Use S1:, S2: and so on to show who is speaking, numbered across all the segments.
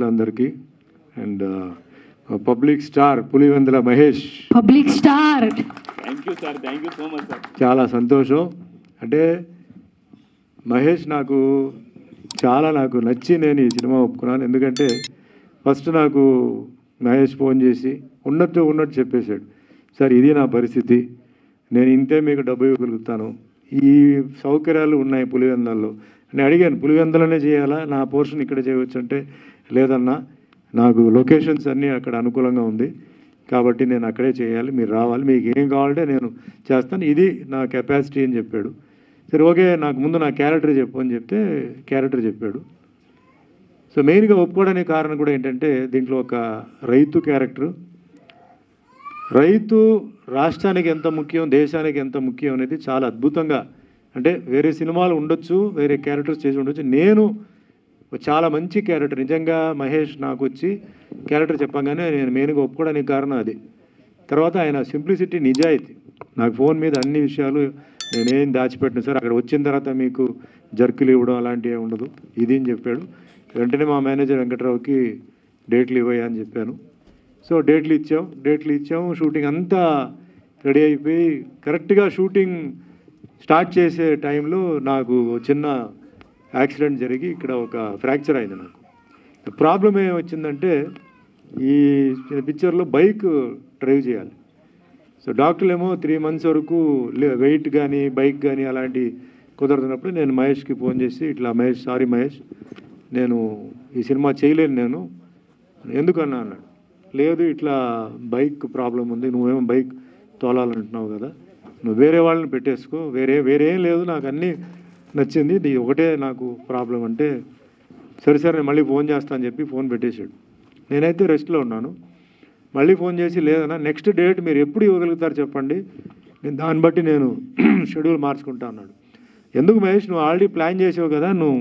S1: అందరికీ and public star Pulivendula Mahesh.
S2: Public star.
S3: Thank you sir, thank you so much sir.
S1: చాలా సంతోషం. అంటే మహేష్ నాకు నచ్చి నేను ఈ సినిమా ఒప్పుకున్నాను. ఎందుకంటే ఫస్ట్ నాకు మహేష్ ఫోన్ చేసి ఉన్నట్టు చెప్పేశాడు, సార్ ఇది నా పరిస్థితి, నేను ఇంతే మీకు డబ్బు ఇవ్వగలుగుతాను, ఈ సౌకర్యాలు ఉన్నాయి పులివెందులలో. నేను అడిగాను పులివెందులనే చేయాలా, నా పోర్షన్ ఇక్కడ చేయవచ్చు అంటే, లేదన్నా నాకు లొకేషన్స్ అన్నీ అక్కడ అనుకూలంగా ఉంది కాబట్టి నేను అక్కడే చేయాలి, మీరు రావాలి, మీకు ఏం కావాలంటే నేను చేస్తాను, ఇది నా కెపాసిటీ అని చెప్పాడు. సరే ఓకే, నాకు ముందు నా క్యారెక్టర్ చెప్పు అని చెప్తే క్యారెక్టర్ చెప్పాడు. సో మెయిన్గా ఒప్పుకోవడానికి కారణం కూడా ఏంటంటే దీంట్లో ఒక రైతు క్యారెక్టర్, రైతు రాష్ట్రానికి ఎంత ముఖ్యం, దేశానికి ఎంత ముఖ్యం అనేది చాలా అద్భుతంగా, అంటే వేరే సినిమాలు ఉండొచ్చు, వేరే క్యారెక్టర్స్ చేసి ఉండొచ్చు, నేను చాలా మంచి క్యారెక్టర్ నిజంగా మహేష్ నాకు వచ్చి క్యారెక్టర్ చెప్పగానే నేను మెయిన్గా ఒప్పుకోవడానికి కారణం అది. తర్వాత ఆయన సింప్లిసిటీ, నిజాయితీ, నాకు ఫోన్ మీద అన్ని విషయాలు నేనేం దాచిపెట్టిన సార్, అక్కడ వచ్చిన తర్వాత మీకు జర్కులు ఇవ్వడం అలాంటివి ఉండదు ఇది అని చెప్పాడు. వెంటనే మా మేనేజర్ వెంకట్రావుకి డేట్లు ఇవ్వయా అని చెప్పాను. సో డేట్లు ఇచ్చాము, షూటింగ్ అంతా రెడీ అయిపోయి కరెక్ట్గా షూటింగ్ స్టార్ట్ చేసే టైంలో నాకు చిన్న యాక్సిడెంట్ జరిగి ఇక్కడ ఒక ఫ్రాక్చర్ అయింది. నాకు ప్రాబ్లం ఏమొచ్చిందంటే ఈ పిక్చర్లో బైక్ డ్రైవ్ చేయాలి. సో డాక్టర్లు ఏమో 3 months వరకు వెయిట్ కానీ బైక్ కానీ అలాంటి కుదరదున్నప్పుడు నేను మహేష్కి ఫోన్ చేసి ఇట్లా మహేష్, సారీ మహేష్, నేను ఈ సినిమా చేయలేను, నేను ఎందుకన్నా అన్నాడు. లేదు ఇట్లా బైక్ ప్రాబ్లం ఉంది, నువ్వేమో బైక్ తోలాలంటున్నావు కదా, నువ్వు వేరే వాళ్ళని పెట్టేసుకో, వేరే ఏం లేదు, నాకు అన్నీ నచ్చింది, ఇది ఒకటే నాకు ప్రాబ్లం అంటే, సరే మళ్ళీ ఫోన్ చేస్తా అని చెప్పి ఫోన్ పెట్టేశాడు. నేనైతే రెస్ట్లో ఉన్నాను. మళ్ళీ ఫోన్ చేసి లేదన్నా నెక్స్ట్ డేట్ మీరు ఎప్పుడు ఇవ్వగలుగుతారు చెప్పండి, నేను దాన్ని బట్టి నేను షెడ్యూల్ మార్చుకుంటా అన్నాడు. ఎందుకు మహేష్, నువ్వు ఆల్రెడీ ప్లాన్ చేసావు కదా, నువ్వు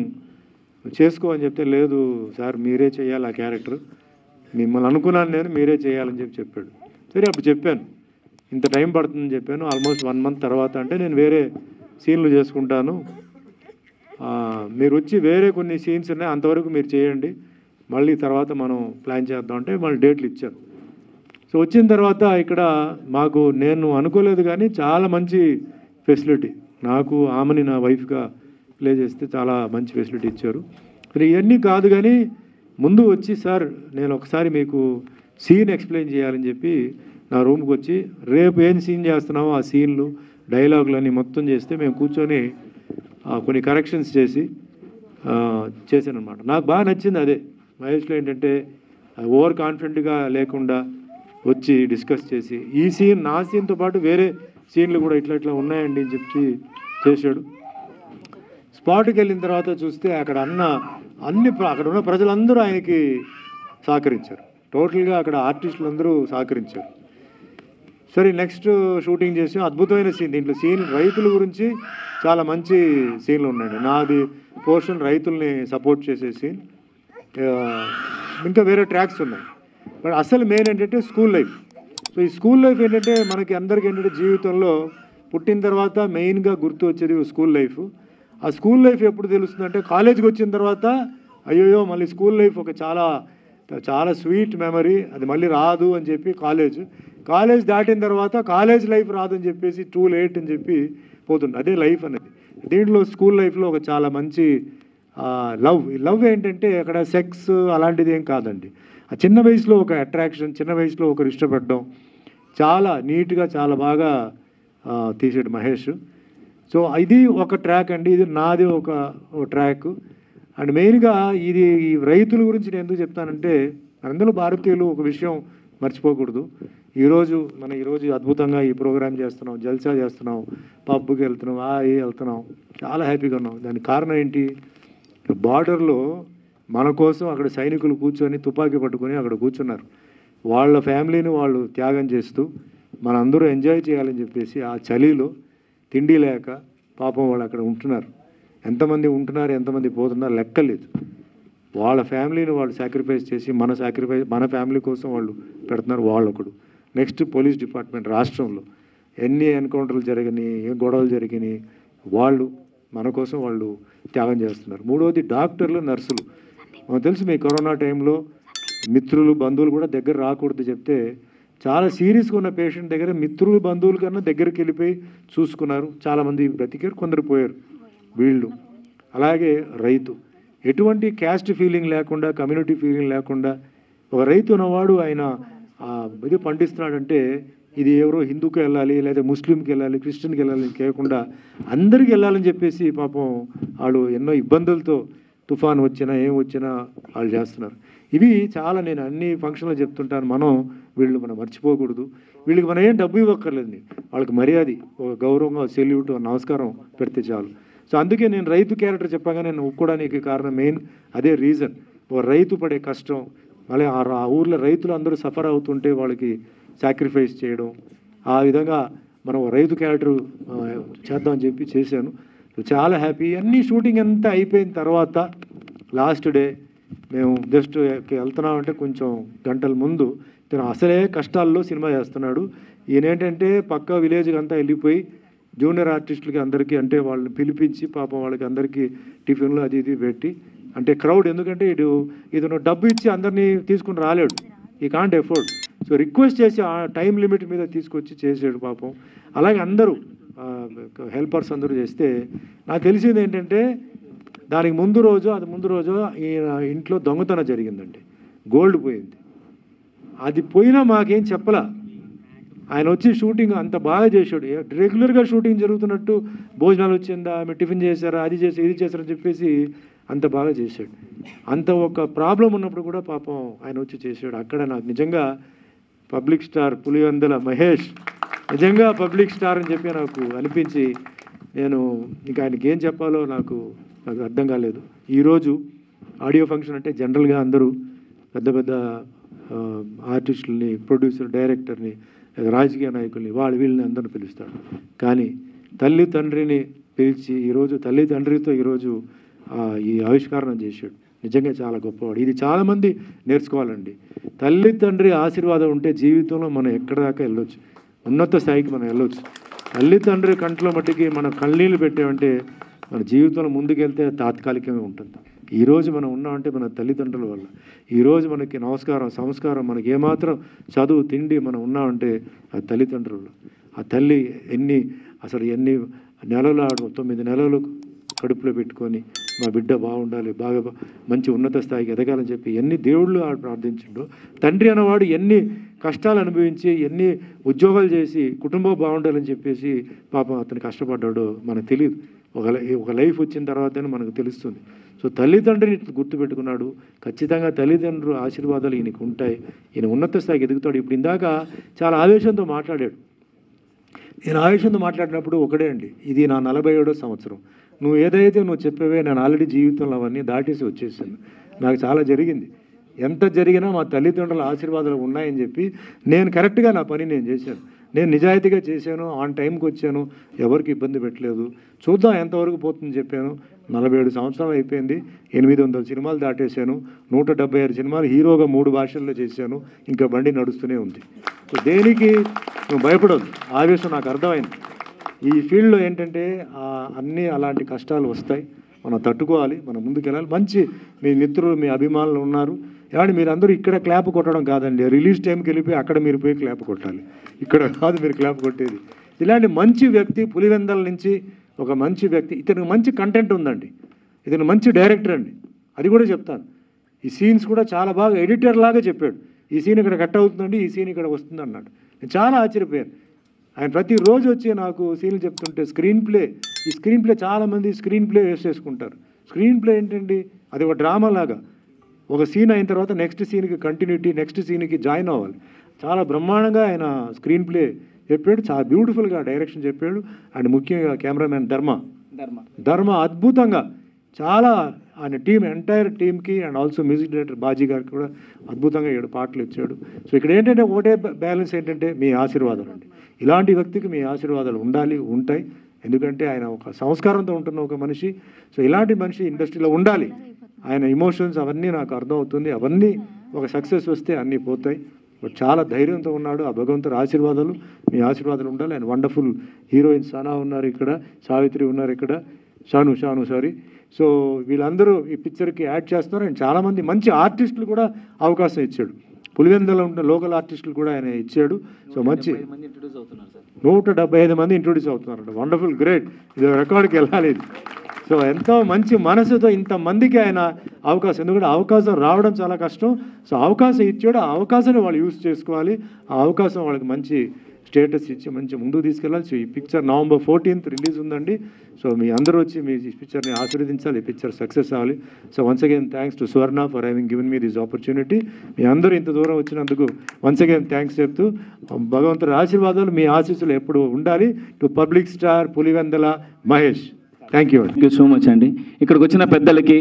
S1: చేసుకో అని చెప్తే, లేదు సార్ మీరే చేయాలి ఆ క్యారెక్టర్, మిమ్మల్ని అనుకున్నాను నేను, మీరే చేయాలని చెప్పాడు. సరే అప్పుడు చెప్పాను ఇంత టైం పడుతుందని చెప్పాను. ఆల్మోస్ట్ 1 month తర్వాత అంటే నేను వేరే సీన్లు చేసుకుంటాను, మీరు వచ్చి వేరే కొన్ని సీన్స్ ఉన్నాయి అంతవరకు మీరు చేయండి, మళ్ళీ తర్వాత మనం ప్లాన్ చేద్దాం అంటే మళ్ళీ డేట్లు ఇచ్చాను. సో వచ్చిన తర్వాత ఇక్కడ మాకు నేను అనుకోలేదు కానీ చాలా మంచి ఫెసిలిటీ, నాకు ఆమెని నా వైఫ్గా ప్లే చేస్తే చాలా మంచి ఫెసిలిటీ ఇచ్చారు. మరి ఇవన్నీ కాదు కానీ ముందు వచ్చి సార్ నేను ఒకసారి మీకు సీన్ ఎక్స్ప్లెయిన్ చేయాలని చెప్పి నా రూమ్కి వచ్చి రేపు ఏం సీన్ చేస్తున్నామో ఆ సీన్లు డైలాగులు అన్నీ మొత్తం చేస్తే మేము కూర్చొని కొన్ని కరెక్షన్స్ చేసి చేశాను అనమాట. నాకు బాగా నచ్చింది అదే. మహేష్లో ఏంటంటే ఓవర్ కాన్ఫిడెంట్గా లేకుండా వచ్చి డిస్కస్ చేసి ఈ సీన్ నా సీన్తో పాటు వేరే సీన్లు కూడా ఇట్లా ఉన్నాయండి అని చెప్పి చేశాడు. స్పాట్కి వెళ్ళిన తర్వాత చూస్తే అక్కడ అక్కడ ఉన్న ప్రజలందరూ ఆయనకి సహకరించారు, టోటల్గా అక్కడ ఆర్టిస్టులు అందరూ సహకరించారు. సరే నెక్స్ట్ షూటింగ్ చేసి అద్భుతమైన సీన్, దీంట్లో సీన్ రైతుల గురించి చాలా మంచి సీన్లు ఉన్నాయండి. నాది పోర్షన్ రైతుల్ని సపోర్ట్ చేసే సీన్, ఇంకా వేరే ట్రాక్స్ ఉన్నాయి. బట్ అసలు మెయిన్ ఏంటంటే స్కూల్ లైఫ్. సో ఈ స్కూల్ లైఫ్ ఏంటంటే మనకి అందరికీ ఏంటంటే జీవితంలో పుట్టిన తర్వాత మెయిన్గా గుర్తు వచ్చేది స్కూల్ లైఫ్. ఆ స్కూల్ లైఫ్ ఎప్పుడు తెలుస్తుందంటే కాలేజ్కి వచ్చిన తర్వాత అయ్యో మళ్ళీ స్కూల్ లైఫ్ ఒక చాలా స్వీట్ మెమరీ, అది మళ్ళీ రాదు అని చెప్పి కాలేజ్ దాటిన తర్వాత కాలేజ్ లైఫ్ రాదని చెప్పేసి టూ లేట్ అని చెప్పి పోతుంది. అదే లైఫ్ అనేది. దీంట్లో స్కూల్ లైఫ్లో ఒక చాలా మంచి లవ్ ఏంటంటే అక్కడ సెక్స్ అలాంటిది ఏం కాదండి. ఆ చిన్న వయసులో ఒక అట్రాక్షన్, చిన్న వయసులో ఒకరు ఇష్టపడడం చాలా నీట్గా చాలా బాగా తీసాడు మహేష్. సో ఇది ఒక ట్రాక్ అండి, ఇది నాది ఒక ట్రాక్. అండ్ మెయిన్గా ఇది ఈ రైతుల గురించి నేను ఎందుకు చెప్తానంటే, అందులో భారతీయులు ఒక విషయం మర్చిపోకూడదు. ఈరోజు అద్భుతంగా ఈ ప్రోగ్రామ్ చేస్తున్నాం, జల్సా చేస్తున్నాం, పబ్కి వెళ్తున్నాం, వెళ్తున్నాం, చాలా హ్యాపీగా ఉన్నాం. దానికి కారణం ఏంటి, బార్డర్లో మన కోసం అక్కడ సైనికులు కూర్చొని తుపాకీ పట్టుకొని అక్కడ కూర్చున్నారు. వాళ్ళ ఫ్యామిలీని వాళ్ళు త్యాగం చేస్తూ మనందరూ ఎంజాయ్ చేయాలని చెప్పేసి ఆ చలిలో తిండి లేక పాపం వాళ్ళు అక్కడ ఉంటున్నారు. ఎంతమంది ఉంటున్నారు, ఎంతమంది పోతున్నారు లెక్కలేదు. వాళ్ళ ఫ్యామిలీని వాళ్ళు సాక్రిఫైస్ చేసి మన ఫ్యామిలీ కోసం వాళ్ళు పెడుతున్నారు. వాళ్ళొకడు. నెక్స్ట్ పోలీస్ డిపార్ట్మెంట్, రాష్ట్రంలో ఎన్ని ఎన్కౌంటర్లు జరిగినాయి, ఏ గొడవలు జరిగినాయి, వాళ్ళు మన కోసం వాళ్ళు త్యాగం చేస్తున్నారు. మూడవది డాక్టర్లు, నర్సులు. మాకు తెలుసు మీ కరోనా టైంలో మిత్రులు బంధువులు కూడా దగ్గర రాకూడదు చెప్తే చాలా సీరియస్గా ఉన్న పేషెంట్ దగ్గర మిత్రులు బంధువుల కన్నా దగ్గరికి వెళ్ళిపోయి చూసుకున్నారు. చాలామంది బ్రతికారు, కొందరు పోయారు. వీళ్ళు అలాగే రైతు ఎటువంటి క్యాస్ట్ ఫీలింగ్ లేకుండా, కమ్యూనిటీ ఫీలింగ్ లేకుండా ఒక రైతు ఉన్నవాడు ఆయన ఇది పండిస్తున్నాడంటే ఇది ఎవరో హిందూకి వెళ్ళాలి, లేదా ముస్లింకి వెళ్ళాలి, క్రిస్టియన్కి వెళ్ళాలి కేకుండా అందరికి వెళ్ళాలని చెప్పేసి పాపం వాళ్ళు ఎన్నో ఇబ్బందులతో తుఫాన్ వచ్చినా ఏం వచ్చినా వాళ్ళు చేస్తున్నారు. ఇవి చాలా నేను అన్ని ఫంక్షన్లో చెప్తుంటాను. వీళ్ళు మనం మర్చిపోకూడదు. వీళ్ళకి మనం ఏం డబ్బు ఇవ్వక్కర్లేదు, వాళ్ళకి మర్యాద, ఒక గౌరవంగా సెల్యూట్, నమస్కారం పెడితే చాలు. సో అందుకే నేను రైతు క్యారెక్టర్ చెప్పగా నేను ఒప్పుకోవడానికి కారణం మెయిన్ అదే రీజన్. ఒక రైతు పడే కష్టం, మళ్ళీ ఆ ఊర్లో రైతులు అందరూ సఫర్ అవుతుంటే వాళ్ళకి సాక్రిఫైస్ చేయడం, ఆ విధంగా మనం రైతు క్యారెక్టర్ చేద్దామని చెప్పి చేశాను. చాలా హ్యాపీ. అన్నీ షూటింగ్ అంతా అయిపోయిన తర్వాత లాస్ట్ డే మేము జస్ట్ వెళ్తున్నామంటే కొంచెం గంటల ముందు తను అసలే కష్టాల్లో సినిమా చేస్తున్నాడు. ఈయన ఏంటంటే పక్క విలేజ్కి అంతా వెళ్ళిపోయి జూనియర్ ఆర్టిస్టులకి అందరికీ అంటే వాళ్ళని పిలిపించి పాపం వాళ్ళకి అందరికీ టిఫిన్లు అది ఇది పెట్టి, అంటే క్రౌడ్, ఎందుకంటే ఇతను డబ్బు ఇచ్చి అందరినీ తీసుకుని రాలేడు, ఈ కాంట్ ఎఫోర్డ్. సో రిక్వెస్ట్ చేసి ఆ టైం లిమిట్ మీద తీసుకొచ్చి చేసాడు పాపం. అలాగే అందరూ హెల్పర్స్ అందరూ చేస్తే నాకు తెలిసింది ఏంటంటే దానికి ముందు రోజు ఈయన ఇంట్లో దొంగతనం జరిగిందండి. గోల్డ్ పోయింది. అది పోయినా మాకేం చెప్పలా. ఆయన వచ్చి షూటింగ్ అంత బాగా చేశాడు. రెగ్యులర్గా షూటింగ్ జరుగుతున్నట్టు భోజనాలు వచ్చిందా, మీరు టిఫిన్ చేశారా, అది చేసి ఇది చేశారని చెప్పేసి అంత బాగా చేశాడు. అంత ఒక ప్రాబ్లం ఉన్నప్పుడు కూడా పాపం ఆయన వచ్చి చేశాడు. అక్కడ నాకు నిజంగా పబ్లిక్ స్టార్ పులివెందుల మహేష్ నిజంగా పబ్లిక్ స్టార్ అని చెప్పి నాకు అనిపించి, నేను ఇంకా ఆయనకి ఏం చెప్పాలో నాకు అర్థం కాలేదు. ఈరోజు ఆడియో ఫంక్షన్ అంటే జనరల్గా అందరూ పెద్ద పెద్ద ఆర్టిస్టులని, ప్రొడ్యూసర్, డైరెక్టర్ని, రాజకీయ నాయకుల్ని వీళ్ళని అందరిని పిలుస్తాడు. కానీ తల్లి తండ్రిని పిలిచి ఈరోజు తల్లి తండ్రితో ఈరోజు ఈ ఆవిష్కరణ చేశాడు. నిజంగా చాలా గొప్పవాడు. ఇది చాలామంది నేర్చుకోవాలండి. తల్లి తండ్రి ఆశీర్వాదం ఉంటే జీవితంలో మనం ఎక్కడ దాకా వెళ్ళొచ్చు, ఉన్నత స్థాయికి మనం వెళ్ళొచ్చు. తల్లి తండ్రి కంట్లో మట్టికి మనం కన్నీళ్ళు పెట్టామంటే మన జీవితంలో ముందుకెళ్తే తాత్కాలికంగా ఉంటుంది. ఈరోజు మనం ఉన్నామంటే మన తల్లిదండ్రుల వల్ల. ఈరోజు మనకి నమస్కారం, సంస్కారం, మనకి ఏమాత్రం చదువు, తిండి మనం ఉన్నామంటే ఆ తల్లిదండ్రులు. ఆ తల్లి ఎన్ని నెలలు 9 నెలలు కడుపులో పెట్టుకొని మా బిడ్డ బాగుండాలి, బాగా మంచి ఉన్నత స్థాయికి ఎదగాలని చెప్పి ఎన్ని దేవుళ్ళు ప్రార్థించిండో. తండ్రి అన్నవాడు ఎన్ని కష్టాలు అనుభవించి, ఎన్ని ఉద్యోగాలు చేసి కుటుంబం బాగుండాలని చెప్పేసి పాపం అతను కష్టపడ్డాడో మనకు తెలియదు. ఒక లైఫ్ వచ్చిన తర్వాతనే మనకు తెలుస్తుంది. సో తల్లిదండ్రిని గుర్తుపెట్టుకున్నాడు. ఖచ్చితంగా తల్లిదండ్రుల ఆశీర్వాదాలు ఈయనకు ఉంటాయి. ఈయన ఉన్నత స్థాయికి ఎదుగుతాడు. ఇప్పుడు ఇందాక చాలా ఆవేశంతో మాట్లాడాడు. నేను ఆవేశంతో మాట్లాడినప్పుడు ఒకటే అండి, ఇది నా 47వ సంవత్సరం. నువ్వు ఏదైతే నువ్వు చెప్పేవే నేను ఆల్రెడీ జీవితంలో అవన్నీ దాటేసి వచ్చేసాను. నాకు చాలా జరిగింది. ఎంత జరిగినా మా తల్లిదండ్రుల ఆశీర్వాదాలు ఉన్నాయని చెప్పి నేను కరెక్ట్గా నా పని నేను చేశాను. నేను నిజాయితీగా చేశాను, ఆన్ టైంకి వచ్చాను, ఎవరికి ఇబ్బంది పెట్టలేదు. చూద్దాం ఎంతవరకు పోతుందని చెప్పాను. 47 సంవత్సరాలు అయిపోయింది. 800 సినిమాలు దాటేశాను. 176 సినిమాలు హీరోగా 3 భాషల్లో చేశాను. ఇంకా బండి నడుస్తూనే ఉంది. సో దేనికి నువ్వు భయపడొద్దు. ఆవేశం నాకు అర్థమైంది. ఈ ఫీల్డ్లో ఏంటంటే అన్నీ అలాంటి కష్టాలు వస్తాయి, మనం తట్టుకోవాలి, మనం ముందుకెళ్ళాలి. మంచి మీ మిత్రులు, మీ అభిమానులు ఉన్నారు. ఏమంటే మీరందరూ ఇక్కడ క్లాప్ కొట్టడం కాదండి, రిలీజ్ టైంకి వెళ్ళిపోయి అక్కడ మీరు పోయి క్లాప్ కొట్టాలి. ఇక్కడ కాదు మీరు క్లాప్ కొట్టేది. ఇలాంటి మంచి వ్యక్తి పులివెందల నుంచి ఒక మంచి వ్యక్తి. ఇతనికి మంచి కంటెంట్ ఉందండి, ఇతను మంచి డైరెక్టర్ అండి, అది కూడా చెప్తాను. ఈ సీన్స్ కూడా చాలా బాగా ఎడిటర్ లాగా చెప్పాడు. ఈ సీన్ ఇక్కడ కట్ అవుతుందండి, ఈ సీన్ ఇక్కడ వస్తుంది అన్నాడు. నేను చాలా ఆశ్చర్యపోయాను. ఆయన ప్రతిరోజు వచ్చి నాకు సీన్లు చెప్తుంటే ఈ స్క్రీన్ ప్లే చాలామంది స్క్రీన్ ప్లే వేస్ట్ చేసుకుంటారు. స్క్రీన్ ప్లే ఏంటండి, అది ఒక డ్రామా లాగా. ఒక సీన్ అయిన తర్వాత నెక్స్ట్ సీన్కి కంటిన్యూటీ, నెక్స్ట్ సీన్కి జాయిన్ అవ్వాలి. చాలా బ్రహ్మాండంగా ఆయన స్క్రీన్ ప్లే చెప్పాడు, చాలా బ్యూటిఫుల్గా డైరెక్షన్ చెప్పాడు. అండ్ ముఖ్యంగా కెమెరామెన్ ధర్మ అద్భుతంగా చాలా ఆయన టీం ఎంటైర్ టీమ్కి and also music director Baji గారికి కూడా అద్భుతంగా 7 పాటలు ఇచ్చాడు. సో ఇక్కడ ఏంటంటే ఒకటే బ్యాలెన్స్ ఏంటంటే మీ ఆశీర్వాదాలు అండి. ఇలాంటి వ్యక్తికి మీ ఆశీర్వాదాలు ఉంటాయి. ఎందుకంటే ఆయన ఒక సంస్కారంతో ఉంటున్న ఒక మనిషి. సో ఇలాంటి మనిషి ఇండస్ట్రీలో ఉండాలి. ఆయన ఇమోషన్స్ అవన్నీ నాకు అర్థమవుతుంది. అవన్నీ ఒక సక్సెస్ వస్తే అన్నీ పోతాయి. బట్ చాలా ధైర్యంతో ఉన్నాడు. ఆ భగవంతుడి ఆశీర్వాదాలు, మీ ఆశీర్వాదాలు ఉండాలి. ఆయన వండర్ఫుల్ హీరోయిన్ సనా ఉన్నారు ఇక్కడ, సావిత్రి ఉన్నారు ఇక్కడ, షాను సారీ. సో వీళ్ళందరూ ఈ పిక్చర్కి యాడ్ చేస్తున్నారు. అండ్ చాలామంది మంచి ఆర్టిస్టులు కూడా అవకాశం ఇచ్చాడు. పులివెందులో ఉన్న లోకల్ ఆర్టిస్టులు కూడా ఆయన ఇచ్చాడు. సో మంచి 175 మంది ఇంట్రొడ్యూస్ అవుతున్నారంట. వండర్ఫుల్, గ్రేట్, ఇది రికార్డుకి వెళ్ళాలి ఇది. సో ఎంతో మంచి మనసుతో ఇంతమందికి ఆయన అవకాశం, ఎందుకంటే అవకాశం రావడం చాలా కష్టం. సో అవకాశం ఇచ్చాడు, ఆ అవకాశాన్ని వాళ్ళు యూజ్ చేసుకోవాలి. ఆ అవకాశం వాళ్ళకి మంచి స్టేటస్ ఇచ్చి మంచి ముందుకు తీసుకెళ్ళాలి. సో ఈ పిక్చర్ November 14th రిలీజ్ ఉందండి. సో మీ అందరూ వచ్చి మీ ఈ పిక్చర్ని ఆశీర్వదించాలి. ఈ పిక్చర్ సక్సెస్ అవ్వాలి. So once again thanks to Swarna for having given me this opportunity. మీ అందరూ ఇంత దూరం వచ్చినందుకు వన్స్ అగైన్ థ్యాంక్స్ చెప్తూ, భగవంతుడి ఆశీర్వాదాలు మీ ఆశీస్సులు ఎప్పుడు ఉండాలి. To public star Pulivendula Mahesh. Thank you
S3: so much అండి. ఇక్కడికి వచ్చిన పెద్దలకి,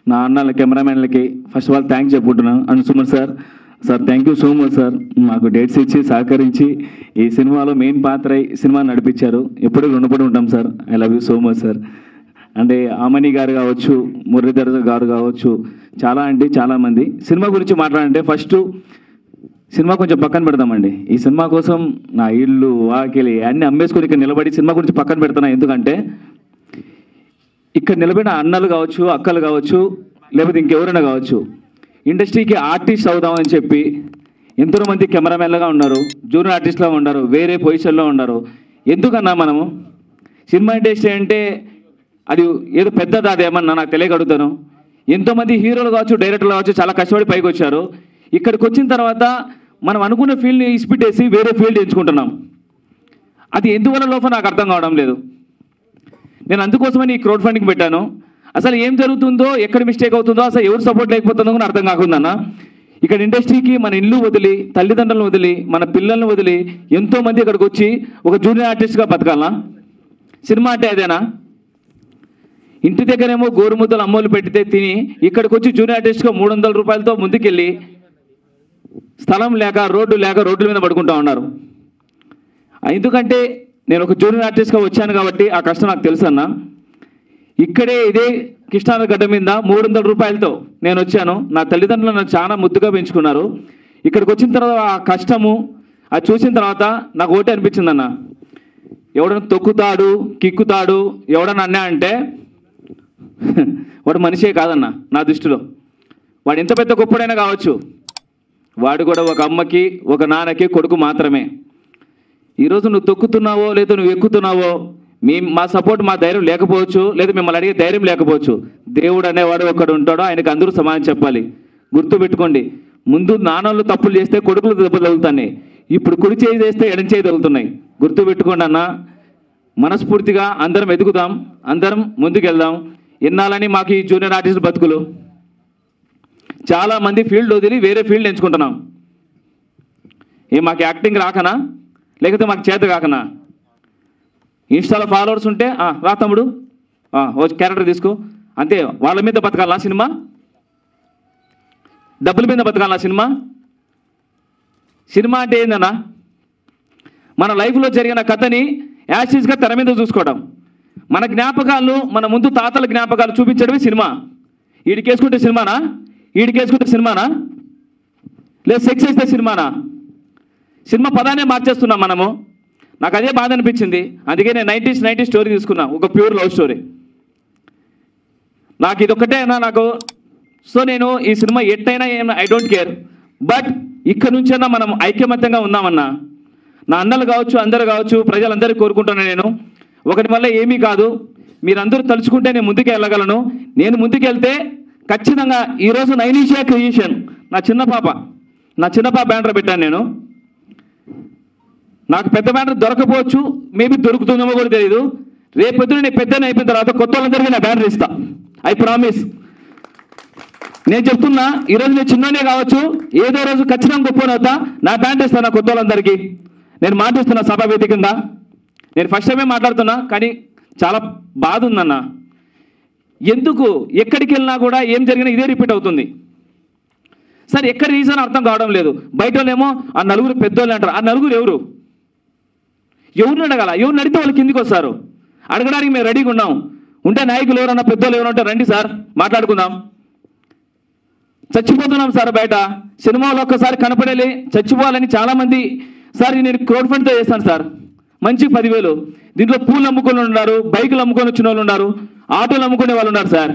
S3: నా అన్నల కెమెరామెన్లకి ఫస్ట్ ఆఫ్ ఆల్ థ్యాంక్స్ చెప్పుకుంటున్నాను. And Suman sir, thank you so much sir. మాకు డేట్స్ ఇచ్చి సహకరించి ఈ సినిమాలో మెయిన్ పాత్ర సినిమా నడిపించారు. ఎప్పుడు రుణపడి ఉంటాం sir. I love you so much sir. అంటే ఆమని గారు కావచ్చు, మురళీధర్ గారు కావచ్చు, చాలామంది సినిమా గురించి మాట్లాడంటే ఫస్ట్ సినిమా కొంచెం పక్కన పెడతామండి. ఈ సినిమా కోసం నా ఇల్లు వాకిలి అన్నీ అమ్మేసుకొని ఇక్కడ నిలబడి సినిమా గురించి పక్కన పెడుతున్నా. ఎందుకంటే ఇక్కడ నిలబడిన అన్నలు కావచ్చు, అక్కలు కావచ్చు, లేకపోతే ఇంకెవరైనా కావచ్చు, ఇండస్ట్రీకి ఆర్టిస్ట్ అవుదామని చెప్పి ఎంతోమంది కెమెరామెన్లుగా ఉన్నారు, జూనియర్ ఆర్టిస్ట్లా ఉన్నారు, వేరే పొజిషన్లో ఉన్నారు. ఎందుకన్నా మనము సినిమా ఇండస్ట్రీ అంటే అది ఏదో పెద్దది, అదేమన్నా నాకు తెలియగలుగుతాను. ఎంతోమంది హీరోలు కావచ్చు, డైరెక్టర్లు కావచ్చు, చాలా కష్టపడి పైకి వచ్చారు. ఇక్కడికి వచ్చిన తర్వాత మనం అనుకున్న ఫీల్డ్ని ఇసిపెట్టేసి వేరే ఫీల్డ్ ఎంచుకుంటున్నాం. అది ఎందువల్ల లోపల నాకు అర్థం కావడం లేదు. నేను అందుకోసమని ఈ క్రౌడ్ ఫండింగ్ పెట్టాను. అసలు ఏం జరుగుతుందో, ఎక్కడ మిస్టేక్ అవుతుందో, అసలు ఎవరు సపోర్ట్ లేకపోతుందో కూడా అర్థం కాకుందన్న. ఇక్కడ ఇండస్ట్రీకి మన ఇల్లు వదిలి, తల్లిదండ్రులను వదిలి, మన పిల్లల్ని వదిలి ఎంతోమంది ఇక్కడికి వచ్చి ఒక జూనియర్ ఆర్టిస్ట్గా బతకాలనా? సినిమా అంటే అదేనా? ఇంటి దగ్గరేమో గోరుముద్దలు అమ్మోలు పెట్టితే తిని ఇక్కడికి వచ్చి జూనియర్ ఆర్టిస్ట్గా 300 రూపాయలతో ముందుకెళ్ళి స్థలం లేక, రోడ్ల మీద పడుకుంటా ఉన్నారు. ఎందుకంటే నేను ఒక జూనియర్ ఆర్టిస్ట్గా వచ్చాను కాబట్టి ఆ కష్టం నాకు తెలుసు అన్న. ఇక్కడే ఇదే కృష్ణానగర్ గడ్డ మీద 300 రూపాయలతో నేను వచ్చాను. నా తల్లిదండ్రులు నన్ను చాలా ముద్దుగా పెంచుకున్నారు. ఇక్కడికి వచ్చిన తర్వాత ఆ కష్టము అది చూసిన తర్వాత నాకు ఒకటే అనిపించిందన్న, ఎవడన్నా తొక్కుతాడు, కిక్కుతాడు, ఎవడన్నా అన్నా అంటే వాడు మనిషే కాదన్న నా దృష్టిలో. వాడు ఎంత పెద్ద గొప్పడైనా కావచ్చు, వాడు కూడా ఒక అమ్మకి, ఒక నాన్నకి కొడుకు మాత్రమే. ఈరోజు నువ్వు తొక్కుతున్నావో లేదా నువ్వు ఎక్కుతున్నావో, మా సపోర్ట్, మా ధైర్యం లేకపోవచ్చు, లేదా మిమ్మల్ని అడిగే ధైర్యం లేకపోవచ్చు. దేవుడు అనేవాడు ఒకడు ఉంటాడో, ఆయనకు అందరూ సమానం చెప్పాలి. గుర్తుపెట్టుకోండి, ముందు నాన్నలు తప్పులు చేస్తే కొడుకులు దెబ్బలు తగులుతున్నాయి, ఇప్పుడు కుడి చేయి చేస్తే ఎడం చేయి తగులుతున్నాయి. గుర్తుపెట్టుకోండి అన్న. మనస్ఫూర్తిగా అందరం ఎదుగుదాం, అందరం ముందుకెళ్దాం. ఎన్నాలని మాకు ఈ జూనియర్ ఆర్టిస్ట్ బతుకులు, చాలామంది ఫీల్డ్ వదిలి వేరే ఫీల్డ్ ఎంచుకుంటున్నాం. మాకు యాక్టింగ్ రాకనా, లేకపోతే మాకు చేత కాకనా? ఇన్స్టాలో ఫాలోవర్స్ ఉంటే రా తమ్ముడు, క్యారెక్టర్ తీసుకో, అంతే. వాళ్ళ మీద బతకాలా సినిమా? డబ్బుల మీద బతకాలా సినిమా? సినిమా అంటే ఏందన్నా? మన లైఫ్లో జరిగిన కథని యాసిడ్స్గా తెర మీద చూసుకోవడం, మన జ్ఞాపకాలు, మన ముందు తాతల జ్ఞాపకాలు చూపించడమే సినిమా. ఈడికేసుకుంటే సినిమానా? ఈడికేసుకుంటే సినిమానా? లేదు సెక్స్ వేస్తే సినిమానా? సినిమా పదానే మార్చేస్తున్నాం మనము. నాకు అదే బాధ అనిపించింది. అందుకే నేను 90s స్టోరీ తీసుకున్నా, ఒక ప్యూర్ లవ్ స్టోరీ. నాకు ఇది ఒక్కటేనా నాకు. సో నేను ఈ సినిమా ఎట్టయినా ఐ డోంట్ కేర్. బట్ ఇక్కడ నుంచైనా మనం ఐక్యమత్యంగా ఉందామన్నా. నా అన్నలు కావచ్చు, అందరు కావచ్చు, ప్రజలందరికీ కోరుకుంటున్నాను నేను. ఒకటి వల్ల ఏమీ కాదు, మీరందరూ తలుచుకుంటే నేను ముందుకు వెళ్ళగలను. నేను ముందుకెళ్తే ఖచ్చితంగా ఈరోజు నైనిషియా క్రియేషన్ నా చిన్న పాప బ్యానర్ పెట్టాను నేను. నాకు పెద్ద బ్యానర్ దొరకపోవచ్చు, మేబీ దొరుకుతుందేమో కూడా తెలియదు. రేపొద్దున నేను పెద్దనే అయిపోయిన తర్వాత కొత్త వాళ్ళందరికీ నా బ్యానర్ ఇస్తా, ఐ ప్రామిస్. నేను చెప్తున్నా, ఈరోజు నేను చిన్ననే కావచ్చు, ఏదో రోజు ఖచ్చితంగా గొప్పనవుతా, నా బ్యానర్ ఇస్తాను నా కొత్త వాళ్ళందరికీ. నేను మాటిస్తున్నా సభావేదికంగా. నేను ఫస్ట్ టైమే మాట్లాడుతున్నా, కానీ చాలా బాధ ఉందన్న. ఎందుకు ఎక్కడికి వెళ్ళినా కూడా ఏం జరిగినా ఇదే రిపీట్ అవుతుంది. సరే, ఎక్కడ రీజన్ అర్థం కావడం లేదు. బయట వాళ్ళేమో ఆ నలుగురు పెద్దోళ్ళు అంటారు. ఆ నలుగురు ఎవరు? ఎవరిని అడగాల? ఎవరిని అడిగితే వాళ్ళు కిందికి వస్తారు. అడగడానికి మేము రెడీగా ఉన్నాం. ఉంటే నాయకులు ఎవరన్నా, పెద్దోళ్ళు ఎవరంటే రండి సార్, మాట్లాడుకుందాం. చచ్చిపోతున్నాం సార్ బయట. సినిమాలో ఒక్కసారి కనపడేది చచ్చిపోవాలని చాలామంది. సార్ నేను క్రౌడ్ ఫండ్తో చేస్తాను సార్, మంచి 10,000. దీంట్లో పూలు అమ్ముకొని ఉన్నారు, బైకులు అమ్ముకొని వచ్చిన వాళ్ళు ఉన్నారు. ఆటోలు అమ్ముకునే వాళ్ళు ఉన్నారు సార్.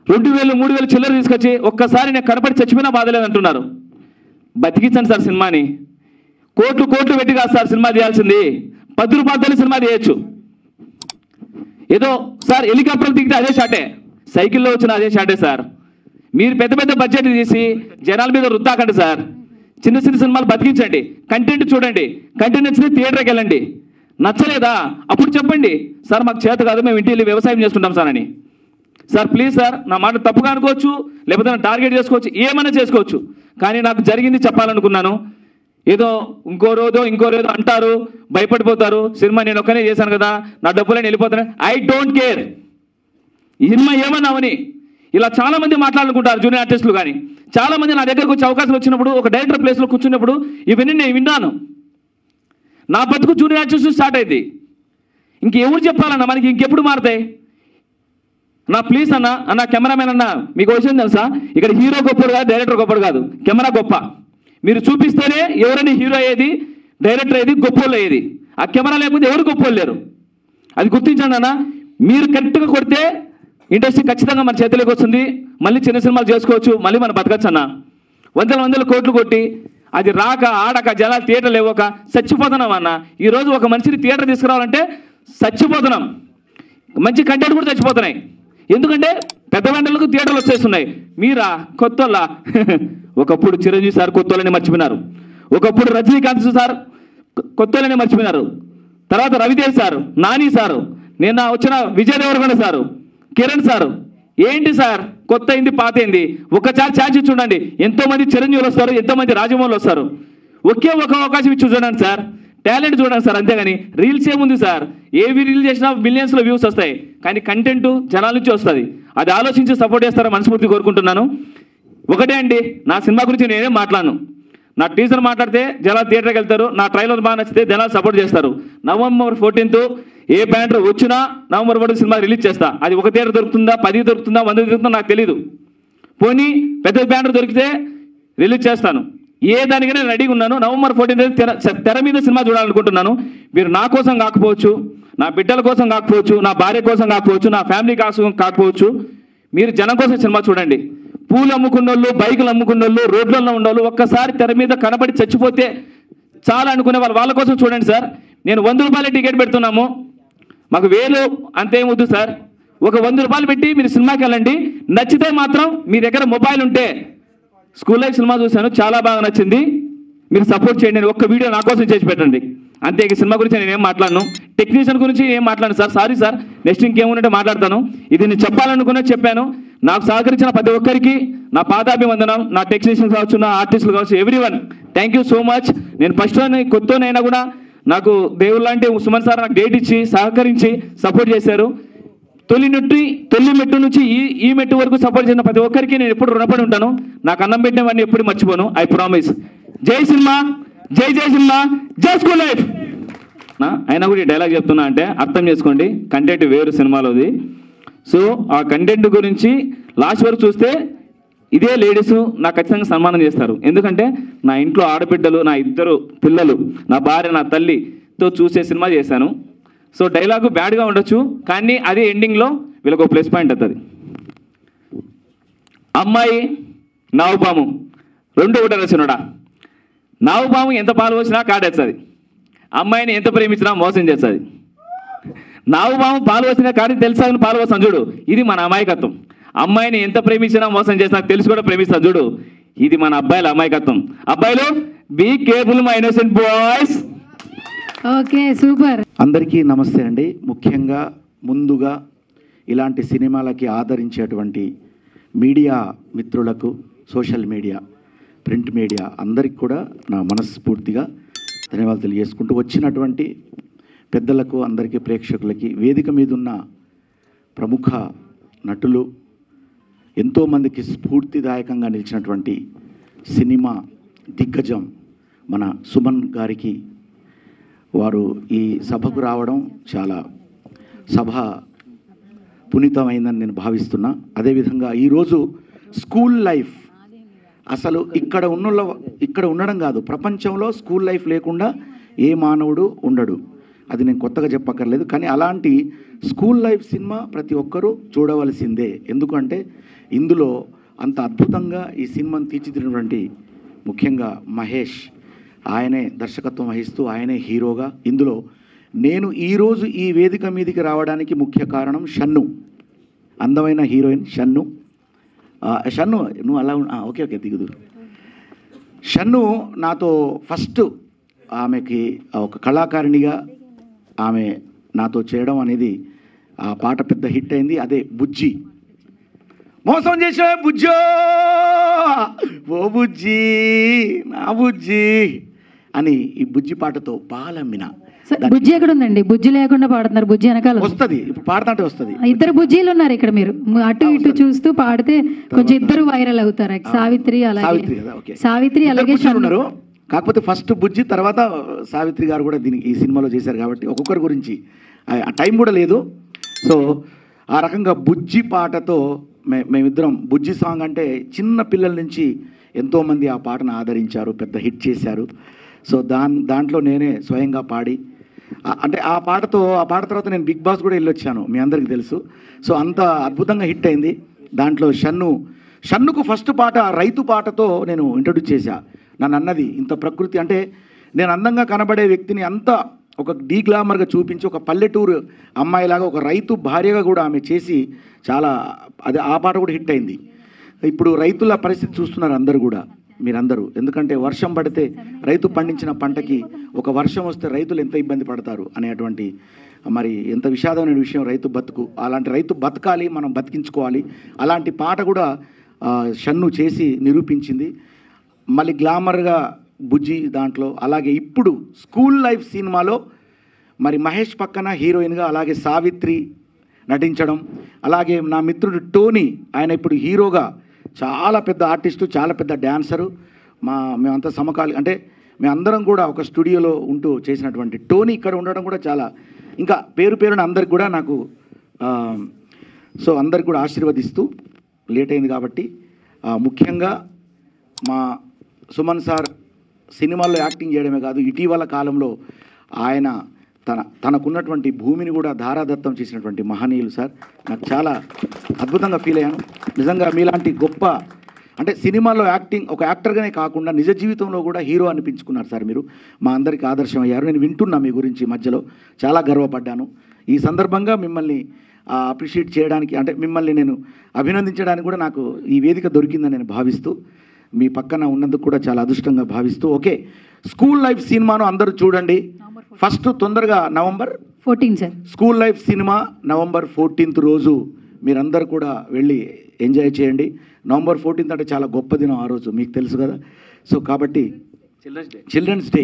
S3: 2000 3000 చిల్లర తీసుకొచ్చి ఒక్కసారి నేను కనపడి చచ్చిపోయినా బాధలేదంటున్నారు. బతికించండి సార్ సినిమాని. కోట్లు పెట్టి కాదు సార్ సినిమా తీయాల్సింది. 10 రూపాయలతో సినిమా తీయచ్చు. ఏదో సార్ హెలికాప్టర్ దిగితే అదే షాటే, సైకిల్లో వచ్చిన అదే షాటే సార్. మీరు పెద్ద బడ్జెట్ తీసి జనాల మీద రుద్దాకండి సార్. చిన్న సినిమాలు బతికించండి. కంటెంట్ చూడండి. కంటెంట్ నచ్చితే థియేటర్కి వెళ్ళండి. నచ్చలేదా అప్పుడు చెప్పండి, సార్ మాకు చేత కాదు, మేము ఇంటికి వ్యవసాయం చేసుకుంటాం సార్ అని. సార్ ప్లీజ్ సార్, నా మాట తప్పుగా అనుకోవచ్చు, లేకపోతే నా టార్గెట్ చేసుకోవచ్చు, ఏమైనా చేసుకోవచ్చు, కానీ నాకు జరిగింది చెప్పాలనుకున్నాను. ఏదో ఇంకో రోజు అంటారు, భయపడిపోతారు. సినిమా నేను ఒక్కనే చేశాను కదా, నా డబ్బులని వెళ్ళిపోతాను. I don't care. ఈ సినిమా ఏమన్నామని ఇలా చాలామంది మాట్లాడుకుంటారు, జూనియర్ ఆర్టిస్టులు. కానీ చాలామంది నా దగ్గరకు వచ్చే అవకాశం వచ్చినప్పుడు, ఒక డైరెక్టర్ ప్లేస్లో కూర్చున్నప్పుడు ఇవన్నీ నేను విన్నాను. నా బతుకు జూనియర్ ఆర్టిస్ట్ స్టార్ట్ అయింది. ఇంకెవరు చెప్పాలన్నా, మనకి ఇంకెప్పుడు మారుతాయి? నా ప్లీజ్ అన్న కెమెరామెన్ అన్న, మీకు విషయం తెలుసా, ఇక్కడ హీరో గొప్పడు కాదు, డైరెక్టర్ గొప్పడు కాదు, కెమెరా గొప్ప. మీరు చూపిస్తేనే ఎవరైనా హీరో అయ్యేది, డైరెక్టర్ అయ్యేది, గొప్పోళ్ళు అయ్యేది. ఆ కెమెరా లేకపోతే ఎవరు గొప్పోళ్ళు లేరు. అది గుర్తించండి అన్న. మీరు కరెక్ట్గా కొడితే ఇండస్ట్రీ ఖచ్చితంగా మన చేతిలోకి వస్తుంది. మళ్ళీ చిన్న సినిమాలు చేసుకోవచ్చు, మళ్ళీ మనం బతకచ్చు అన్న. వందల కోట్లు కొట్టి అది రాక ఆడక జనాలు థియేటర్లు ఇవ్వక చచ్చిపోతున్నాం అన్న. ఈరోజు ఒక మనిషిని థియేటర్ తీసుకురావాలంటే చచ్చిపోతున్నాం. మంచి కంటెంట్ కూడా చచ్చిపోతున్నాయి. ఎందుకంటే పెద్ద వెంటలకు థియేటర్లు వచ్చేస్తున్నాయి. మీరా కొత్తోళ్ళ ఒకప్పుడు చిరంజీవి సార్ కొత్తోళ్ళని మర్చిపోయినారు. ఒకప్పుడు రజనీకాంత్ సార్ కొత్తోళ్ళని మర్చిపోయినారు. తర్వాత రవితేజ్ సారు, నాని సారు, నిన్న వచ్చిన విజయ్ దేవరకొండ సారు, కిరణ్ సారు. ఏంటి సార్ కొత్త అయింది పాత అయింది? ఒక్కసారి ఛాన్స్ ఇచ్చి చూడండి. ఎంతోమంది చిరంజీవులు వస్తారు, ఎంతోమంది రాజమౌళి వస్తారు. ఒక అవకాశం ఇచ్చి చూడండి సార్. టాలెంట్ చూడండి సార్, అంతేగాని రీల్స్ ఏముంది సార్? ఏవి రీల్ చేసినా మిలియన్స్లో వ్యూస్ వస్తాయి, కానీ కంటెంట్ జనాల నుంచి వస్తుంది. అది ఆలోచించి సపోర్ట్ చేస్తారని మనస్ఫూర్తి కోరుకుంటున్నాను. ఒకటే అండి, నా సినిమా గురించి నేనేం మాట్లాడను. నా టీజర్ మాట్లాడితే జనాలు థియేటర్కి వెళ్తారు, నా ట్రైలర్ బాగా నచ్చితే జనాలు సపోర్ట్ చేస్తారు. November 14th ఏ బ్యానర్ వచ్చినా November 14 సినిమా రిలీజ్ చేస్తా. అది ఒక థియేటర్ దొరుకుతుందా, 10 దొరుకుతుందా, 100 దొరుకుతుందా నాకు తెలీదు. పోనీ పెద్ద బ్యానర్ దొరికితే రిలీజ్ చేస్తాను. ఏ దానికైనా రెడీగా ఉన్నాను. November 14 తెర మీద సినిమా చూడాలనుకుంటున్నాను. మీరు నా కోసం కాకపోవచ్చు, నా బిడ్డల కోసం కాకపోవచ్చు, నా భార్య కోసం కాకపోవచ్చు, నా ఫ్యామిలీ కోసం కాకపోవచ్చు, మీరు జనం కోసం సినిమా చూడండి. పూలు అమ్ముకున్నోళ్ళు, బైకులు అమ్ముకున్నోళ్ళు, రోడ్లలో ఉన్నోళ్ళు ఒక్కసారి తెర మీద కనబడి చచ్చిపోతే చాలా అనుకునే వాళ్ళ కోసం చూడండి సార్. నేను 100 రూపాయల టికెట్ పెడుతున్నాము, మాకు 1000 అంతేమొద్దు సార్. ఒక 100 రూపాయలు పెట్టి మీరు సినిమాకి వెళ్ళండి. నచ్చితే మాత్రం మీ దగ్గర మొబైల్ ఉంటే, స్కూల్ లైఫ్ సినిమా చూశాను, చాలా బాగా నచ్చింది, మీరు సపోర్ట్ చేయండి. నేను ఒక్క వీడియో నా కోసం చేసి పెట్టండి అంతే. ఈ సినిమా గురించి నేను ఏం మాట్లాడను, టెక్నీషియన్ గురించి ఏం మాట్లాడను సార్. సారీ సార్, నెక్స్ట్ ఇంకేముంటే మాట్లాడతాను. ఇది నేను చెప్పాలనుకునే చెప్పాను. నాకు సహకరించిన ప్రతి ఒక్కరికి నా పాదాభివందనం. నా టెక్నీషియన్స్ కావచ్చు, నా ఆర్టిస్టులు కావచ్చు, everyone thank you so much. నేను ఫస్ట్ కొత్తనైనా కూడా నాకు దేవుళ్ళ లాంటి సుమన్ సార్ నాకు డేట్ ఇచ్చి సహకరించి సపోర్ట్ చేశారు. తొలి మెట్టు నుంచి ఈ మెట్టు వరకు సపోర్ట్ చేసిన ప్రతి ఒక్కరికి నేను ఎప్పుడు రుణపడి ఉంటాను. నాకు అన్నం పెట్టినవన్నీ ఎప్పుడు మర్చిపోను. I promise. జై సినిమా, జై సినిమా, జై స్కూల్ లైఫ్. అయినా కూడా ఈ డైలాగ్ చెప్తున్నా అంటే అర్థం చేసుకోండి, కంటెంట్ వేరు సినిమాలోది. సో ఆ కంటెంట్ గురించి లాస్ట్ వరకు చూస్తే ఇదే లేడీస్ నాకు ఖచ్చితంగా సన్మానం చేస్తారు. ఎందుకంటే నా ఇంట్లో ఆడబిడ్డలు, నా 2 పిల్లలు, నా భార్య, నా తల్లితో చూసే సినిమా చేశాను. సో డైలాగు బ్యాడ్గా ఉండొచ్చు, కానీ అదే ఎండింగ్లో వీళ్ళకు ప్లస్ పాయింట్ అవుతుంది. అమ్మాయి నావుపాము 2 ఒకటి రచనడా. నావుపాము ఎంత పాలు వచ్చినా కాడేస్తుంది, అమ్మాయిని ఎంత ప్రేమించినా మోసం చేస్తుంది. నావుపాము పాలు వచ్చినా కాడి తెలుసా పాలు వస్తాను చూడు, ఇది మన అమాయకత్వం. అమ్మాయిని ఎంత ప్రేమించినా మోసం చేసినా తెలిసి కూడా ప్రేమిస్తాను చూడు, ఇది మన అబ్బాయిల అమాయకత్వం. అబ్బాయిలు be careful my innocent boys.
S2: Okay, super.
S4: అందరికీ నమస్తే అండి. ముఖ్యంగా ముందుగా ఇలాంటి సినిమాలకి ఆదరించేటువంటి మీడియా మిత్రులకు, సోషల్ మీడియా, ప్రింట్ మీడియా అందరికి కూడా నా మనస్ఫూర్తిగా ధన్యవాదాలు తెలియజేసుకుంటూ, వచ్చినటువంటి పెద్దలకు, అందరికీ, ప్రేక్షకులకి, వేదిక మీద ఉన్న ప్రముఖ నటులు, ఎంతోమందికి స్ఫూర్తిదాయకంగా నిలిచినటువంటి సినిమా దిగ్గజం మన సుమన్ గారికి, వారు ఈ సభకు రావడం చాలా సభ పునీతమైందని నేను భావిస్తున్నా. అదేవిధంగా ఈరోజు స్కూల్ లైఫ్, అసలు ఇక్కడ ఉండడం కాదు, ప్రపంచంలో స్కూల్ లైఫ్ లేకుండా ఏ మానవుడు ఉండడు. అది నేను కొత్తగా చెప్పక్కర్లేదు. కానీ అలాంటి స్కూల్ లైఫ్ సినిమా ప్రతి ఒక్కరూ చూడవలసిందే. ఎందుకంటే ఇందులో అంత అద్భుతంగా ఈ సినిమాను తీర్చిదిద్దినటువంటి ముఖ్యంగా మహేష్, ఆయనే దర్శకత్వం వహిస్తూ ఆయనే హీరోగా. ఇందులో నేను ఈరోజు ఈ వేదిక మీదకి రావడానికి ముఖ్య కారణం షన్ను, అందమైన హీరోయిన్ షన్ను. షన్ను నువ్వు అలా ఓకే ఓకే దిగుదు. షన్ను నాతో ఫస్ట్ ఆమెకి ఒక కళాకారిణిగా ఆమె నాతో చేయడం అనేది, ఆ పాట పెద్ద హిట్ అయింది. అదే బుజ్జి. మోసం చేసావే బుజ్జో, ఓ బుజ్జి నా బుజ్జి అని ఈ బుజ్జి పాటతో పాలమ్మిన.
S2: బుజ్జి ఎక్కడ ఉందండి? బుజ్జి లేకుండా పాడుతున్నారు. బుజ్జి వెనకాల
S4: వస్తుంది, ఇప్పుడు పాడుతుంటే వస్తుంది.
S2: ఇద్దరు బుజ్జీలు ఉన్నారు ఇక్కడ. మీరు అటు ఇటు చూస్తూ పాడితే కొంచెం ఇద్దరు వైరల్ అవుతారు. సావిత్రి అలాగే సావిత్రి అలాగే
S4: ఉన్నారు. కాకపోతే ఫస్ట్ బుజ్జి, తర్వాత సావిత్రి గారు కూడా దీనికి ఈ సినిమాలో చేశారు కాబట్టి ఒక్కొక్కరి గురించి టైం కూడా లేదు. సో ఆ రకంగా బుజ్జి పాటతో మేమిద్దరం, బుజ్జి సాంగ్ అంటే చిన్న పిల్లల నుంచి ఎంతోమంది ఆ పాటను ఆదరించారు, పెద్ద హిట్ చేశారు. సో దాంట్లో నేనే స్వయంగా పాడి, అంటే ఆ పాట తర్వాత నేను బిగ్ బాస్ కూడా వెళ్ళొచ్చాను, మీ అందరికీ తెలుసు. సో అంత అద్భుతంగా హిట్ అయింది. దాంట్లో షన్నుకు ఫస్ట్ పాట రైతు పాటతో నేను ఇంట్రొడ్యూస్ చేశా. నన్ను అన్నది, ఇంత ప్రకృతి అంటే నేను అందంగా కనబడే వ్యక్తిని అంత ఒక డీగ్లామర్గా చూపించి, ఒక పల్లెటూరు అమ్మాయిలాగా ఒక రైతు భార్యగా కూడా ఆమె చేసి చాలా, అది ఆ పాట కూడా హిట్ అయింది. ఇప్పుడు రైతుల పరిస్థితి చూస్తున్నారు అందరూ కూడా, మీరందరూ. ఎందుకంటే వర్షం పడితే రైతు పండించిన పంటకి ఒక వర్షం వస్తే రైతులు ఎంత ఇబ్బంది పడతారు అనేటువంటి, మరి ఎంత విషాదమైన విషయం రైతు బతుకు. అలాంటి రైతు బతకాలి, మనం బతికించుకోవాలి. అలాంటి పాట కూడా షన్ను చేసి నిరూపించింది. మళ్ళీ గ్లామర్గా బుజ్జి దాంట్లో. అలాగే ఇప్పుడు స్కూల్ లైఫ్ సినిమాలో మరి మహేష్ పక్కన హీరోయిన్గా, అలాగే సావిత్రి నటించడం, అలాగే నా మిత్రుడు టోనీ, ఆయన ఇప్పుడు హీరోగా, చాలా పెద్ద ఆర్టిస్టు, చాలా పెద్ద డ్యాన్సరు. మేమంతా సమకాలి అంటే మేమందరం కూడా ఒక స్టూడియోలో ఉంటూ చేసినటువంటి టోనీ ఇక్కడ ఉండడం కూడా చాలా, ఇంకా పేరున అందరికి కూడా నాకు సో అందరికి కూడా ఆశీర్వదిస్తూ, లేట్ అయింది కాబట్టి ముఖ్యంగా మా సుమన్ సార్ సినిమాల్లో యాక్టింగ్ చేయడమే కాదు, ఇటీవల కాలంలో ఆయన తనకున్నటువంటి భూమిని కూడా ధారాదత్తం చేసినటువంటి మహనీయులు సార్. నాకు చాలా అద్భుతంగా ఫీల్ అయ్యాను నిజంగా. మీలాంటి గొప్ప, అంటే సినిమాల్లో యాక్టింగ్ ఒక యాక్టర్గానే కాకుండా నిజ జీవితంలో కూడా హీరో అనిపించుకున్నారు సార్. మీరు మా అందరికీ ఆదర్శం అయ్యారు. నేను వింటున్నా మీ గురించి మధ్యలో, చాలా గర్వపడ్డాను. ఈ సందర్భంగా మిమ్మల్ని అప్రిషియేట్ చేయడానికి, అంటే మిమ్మల్ని నేను అభినందించడానికి కూడా నాకు ఈ వేదిక దొరికిందని నేను భావిస్తూ, మీ పక్కన ఉన్నందుకు కూడా చాలా అదృష్టంగా భావిస్తూ, ఓకే స్కూల్ లైఫ్ సినిమాను అందరూ చూడండి. ఫస్ట్ తొందరగా November 14 sir school life cinema. November 14 రోజు మీరందరూ కూడా వెళ్ళి ఎంజాయ్ చేయండి. November 14 అంటే చాలా గొప్ప దినం ఆ రోజు, మీకు తెలుసు కదా. సో కాబట్టి చిల్డ్రన్స్ డే,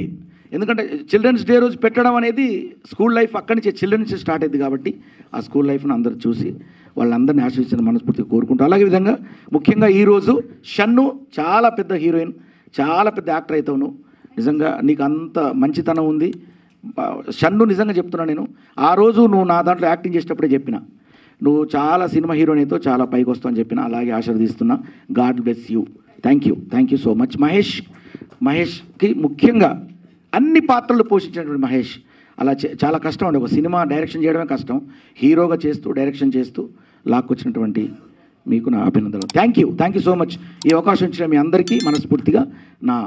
S4: ఎందుకంటే చిల్డ్రన్స్ డే రోజు పెట్టడం అనేది స్కూల్ లైఫ్ అక్కడి నుంచి చిల్డ్రన్స్ నుంచి స్టార్ట్ అయింది కాబట్టి ఆ స్కూల్ లైఫ్ను అందరూ చూసి వాళ్ళందరినీ ఆశీర్వదించిన మనస్ఫూర్తిగా కోరుకుంటూ, అలాగే విధంగా ముఖ్యంగా ఈరోజు షన్ను చాలా పెద్ద హీరోయిన్, చాలా పెద్ద యాక్టర్ అవుతావు. నిజంగా నీకు అంత మంచితనం ఉంది షన్ను. నిజంగా చెప్తున్నా, నేను ఆ రోజు నువ్వు నా దాంట్లో యాక్టింగ్ చేసేటప్పుడే చెప్పిన, నువ్వు చాలా సినిమా హీరోయిన్ అయితే చాలా పైకి వస్తావు అని చెప్పిన. అలాగే ఆశీర్వదిస్తున్నా. God bless you. Thank you so much. మహేష్కి ముఖ్యంగా అన్ని పాత్రలు పోషించినటువంటి మహేష్, అలా చాలా కష్టం అండి. ఒక సినిమా డైరెక్షన్ చేయడమే కష్టం, హీరోగా చేస్తూ డైరెక్షన్ చేస్తూ లాక్కొచ్చినటువంటి మీకు నా అభినందనలు. Thank you so much. ఈ అవకాశం ఇచ్చిన మీ అందరికీ మనస్ఫూర్తిగా నా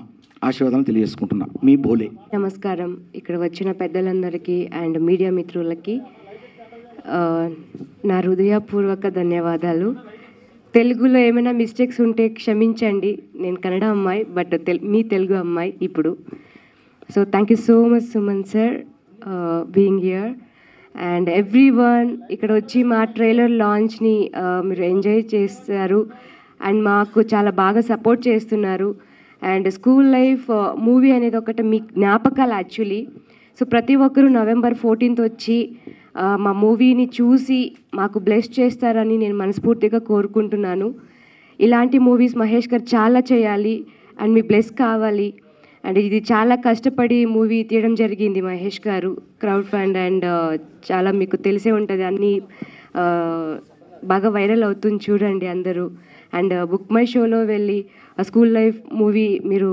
S4: ఆశీర్వాదాలు తెలియజేసుకుంటున్నా. మీ బోలే.
S5: నమస్కారం. ఇక్కడ వచ్చిన పెద్దలందరికీ అండ్ మీడియా మిత్రులకి నా హృదయపూర్వక ధన్యవాదాలు. తెలుగులో ఏమైనా మిస్టేక్స్ ఉంటే క్షమించండి. నేను కన్నడ అమ్మాయి, బట్ మీ తెలుగు అమ్మాయి ఇప్పుడు. So thank you so much Suman sir being here and everyone. ఇక్కడ వచ్చి మా ట్రైలర్ లాంచ్ని మీరు ఎంజాయ్ చేస్తారు అండ్ మాకు చాలా బాగా సపోర్ట్ చేస్తున్నారు. అండ్ స్కూల్ లైఫ్ మూవీ అనేది ఒకటి మీ జ్ఞాపకాలు యాక్చువల్లీ. సో ప్రతి ఒక్కరూ November 14 వచ్చి మా మూవీని చూసి మాకు బ్లెస్ చేస్తారని నేను మనస్ఫూర్తిగా కోరుకుంటున్నాను. ఇలాంటి మూవీస్ మహేష్ గారు చాలా చేయాలి అండ్ మీ బ్లెస్ కావాలి. అండ్ ఇది చాలా కష్టపడి మూవీ తీయడం జరిగింది మహేష్ గారు, క్రౌడ్ ఫండ్ అండ్ చాలా మీకు తెలిసే ఉంటుంది, అన్నీ బాగా వైరల్ అవుతుంది చూడండి అందరూ. అండ్ బుక్ మై షోలో వెళ్ళి స్కూల్ లైఫ్ మూవీ మీరు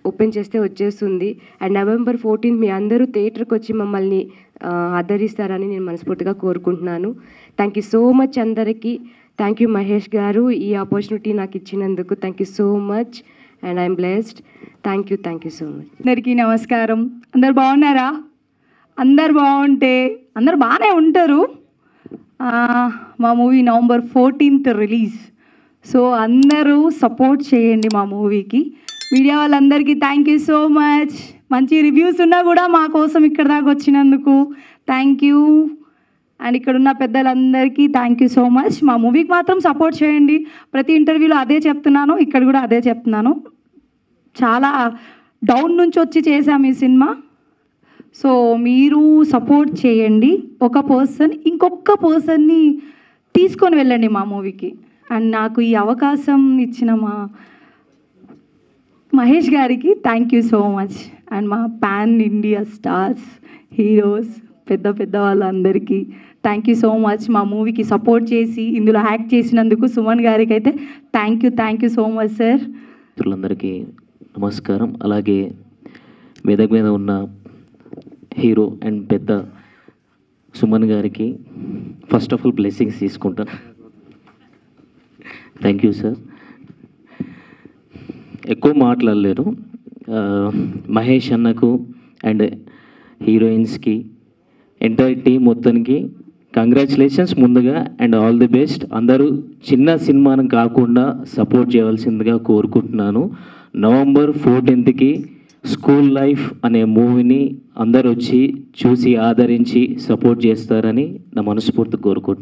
S5: ఓపెన్ చేస్తే వచ్చేస్తుంది. అండ్ November 14 మీ అందరూ థియేటర్కి వచ్చి మమ్మల్ని ఆదరిస్తారని నేను మనస్ఫూర్తిగా కోరుకుంటున్నాను. థ్యాంక్ యూ సో మచ్ అందరికీ. థ్యాంక్ యూ మహేష్ గారు, ఈ ఆపర్చునిటీ నాకు ఇచ్చినందుకు thank you so much and I'm blessed. Thank you so much.
S6: అందరికీ నమస్కారం. అందరు బాగున్నారా? అందరు బాగుంటే అందరు బాగానే ఉంటారు. మా movie November 14th release. So అందరూ సపోర్ట్ చేయండి మా మూవీకి. మీడియా వాళ్ళందరికీ థ్యాంక్ యూ సో మచ్. మంచి రివ్యూస్ ఉన్నా కూడా మా కోసం ఇక్కడ దాకా వచ్చినందుకు థ్యాంక్ యూ. అండ్ ఇక్కడ ఉన్న పెద్దలందరికీ థ్యాంక్ యూ సో మచ్. మా మూవీకి మాత్రం సపోర్ట్ చేయండి. ప్రతి ఇంటర్వ్యూలో అదే చెప్తున్నాను, ఇక్కడ కూడా అదే చెప్తున్నాను. చాలా డౌన్ నుంచి వచ్చి చేసాము ఈ సినిమా. సో మీరు సపోర్ట్ చేయండి. ఒక పర్సన్ ఇంకొక పర్సన్ని తీసుకొని వెళ్ళండి మా మూవీకి. అండ్ నాకు ఈ అవకాశం ఇచ్చిన మా మహేష్ గారికి thank you so much. And మా పాన్ ఇండియా స్టార్స్, హీరోస్, పెద్ద వాళ్ళందరికీ థ్యాంక్ యూ సో మచ్. మా మూవీకి సపోర్ట్ చేసి ఇందులో యాక్ట్ చేసినందుకు సుమన్ గారికి అయితే thank you so much sir.
S7: మిత్రులందరికీ నమస్కారం. అలాగే వేదిక మీద ఉన్న హీరో అండ్ పెద్ద సుమన్ గారికి ఫస్ట్ ఆఫ్ ఆల్ బ్లెస్సింగ్స్ తీసుకుంటాను. Thank you sir. ఎక్కువ మాట్లాడలేరు. మహేష్ అన్నకు అండ్ హీరోయిన్స్కి ఎంటైర్ టీం మొత్తానికి కంగ్రాచులేషన్స్ ముందుగా అండ్ ఆల్ ది బెస్ట్. అందరూ చిన్న సినిమాను కాకుండా సపోర్ట్ చేయవలసిందిగా కోరుకుంటున్నాను. November 14th స్కూల్ లైఫ్ అనే మూవీని అందరూ వచ్చి చూసి ఆదరించి సపోర్ట్ చేస్తారని నా మనస్ఫూర్తి కోరుకుంటున్నాను.